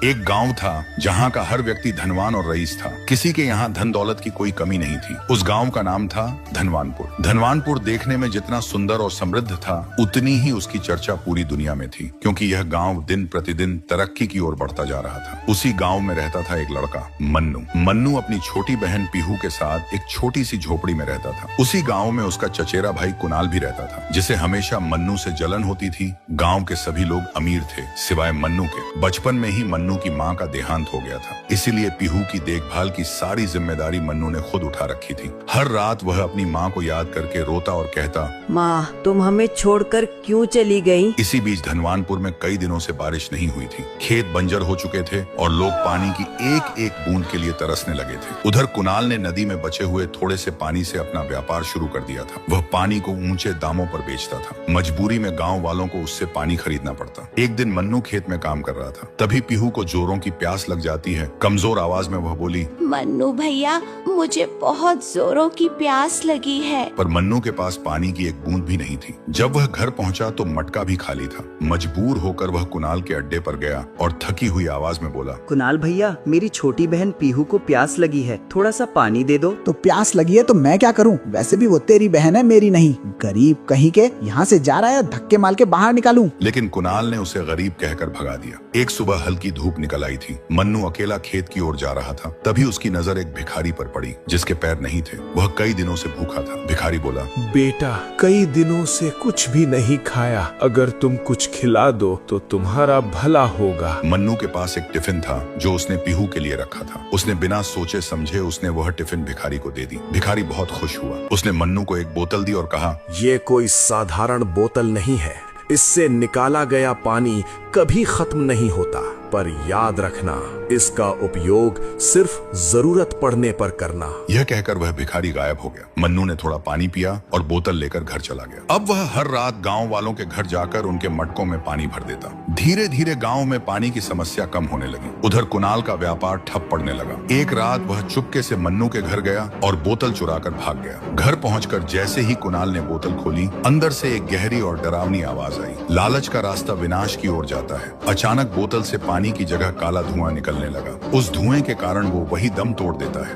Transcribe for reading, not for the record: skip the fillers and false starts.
एक गांव था जहां का हर व्यक्ति धनवान और रईस था। किसी के यहाँ धन दौलत की कोई कमी नहीं थी। उस गांव का नाम था धनवानपुर। धनवानपुर देखने में जितना सुंदर और समृद्ध था, उतनी ही उसकी चर्चा पूरी दुनिया में थी, क्योंकि यह गांव दिन प्रतिदिन तरक्की की ओर बढ़ता जा रहा था। उसी गांव में रहता था एक लड़का, मन्नू। मन्नू अपनी छोटी बहन पीहू के साथ एक छोटी सी झोपड़ी में रहता था। उसी गांव में उसका चचेरा भाई कुणाल भी रहता था, जिसे हमेशा मन्नू से जलन होती थी। गांव के सभी लोग अमीर थे सिवाय मन्नू के। बचपन में ही मन्नू की माँ का देहांत हो गया था, इसीलिए पीहू की देखभाल की सारी जिम्मेदारी मन्नू ने खुद उठा रखी थी। हर रात वह अपनी माँ को याद करके रोता और कहता, माँ तुम हमें छोड़कर क्यों चली गई? इसी बीच धनवानपुर में कई दिनों से बारिश नहीं हुई थी। खेत बंजर हो चुके थे और लोग पानी की एक एक बूंद के लिए तरसने लगे थे। उधर कुणाल ने नदी में बचे हुए थोड़े से पानी से अपना व्यापार शुरू कर दिया था। वह पानी को ऊंचे दामों पर बेचता था। मजबूरी में गांव वालों को उससे पानी खरीदना पड़ता। एक दिन मन्नू खेत में काम कर रहा था, तभी पीहू को जोरों की प्यास लग जाती है। कमजोर आवाज में वह बोली, मन्नू भैया मुझे बहुत जोरों की प्यास लगी है। पर मन्नू के पास पानी की एक बूंद भी नहीं थी। जब वह घर पहुंचा तो मटका भी खाली था। मजबूर होकर वह कुणाल के अड्डे पर गया और थकी हुई आवाज में बोला, कुणाल भैया मेरी छोटी बहन पीहू को प्यास लगी है, थोड़ा सा पानी दे दो। तो प्यास लगी है तो मैं क्या करूं? वैसे भी वो तेरी बहन है, मेरी नहीं। गरीब कहीं के, यहाँ से जा रहा है, धक्के मार के बाहर निकालूं? लेकिन कुणाल ने उसे गरीब कहकर भगा दिया। एक सुबह हल्की धूप निकल आई थी। मन्नू अकेला खेत की ओर जा रहा था। तभी उसकी नजर एक भिखारी पर पड़ी, जिसके पैर नहीं थे। वह कई दिनों से भूखा था। भिखारी बोला, बेटा कई दिनों से कुछ भी नहीं खाया, अगर तुम कुछ खिला दो तो तुम्हारा भला होगा। मन्नू के पास एक टिफिन था जो उसने पीहू के लिए रखा था। उसने बिना सोचे समझे उसने वह टिफिन भिखारी को दे दी। भिखारी बहुत खुश हुआ। उसने मन्नू को एक बोतल दी और कहा, ये कोई साधारण बोतल नहीं है, इससे निकाला गया पानी कभी खत्म नहीं होता, पर याद रखना इसका उपयोग सिर्फ जरूरत पड़ने पर करना। यह कहकर वह भिखारी गायब हो गया। मन्नू ने थोड़ा पानी पिया और बोतल लेकर घर चला गया। अब वह हर रात गांव वालों के घर जाकर उनके मटकों में पानी भर देता। धीरे धीरे गांव में पानी की समस्या कम होने लगी। उधर कुणाल का व्यापार ठप पड़ने लगा। एक रात वह चुपके से मन्नू के घर गया और बोतल चुराकर भाग गया। घर पहुंचकर जैसे ही कुणाल ने बोतल खोली, अंदर से एक गहरी और डरावनी आवाज आई। लालच का रास्ता विनाश की ओर जाता है। अचानक बोतल से पानी की जगह काला धुआं निकलने लगा। उस धुएं के कारण वो वही दम तोड़ देता है।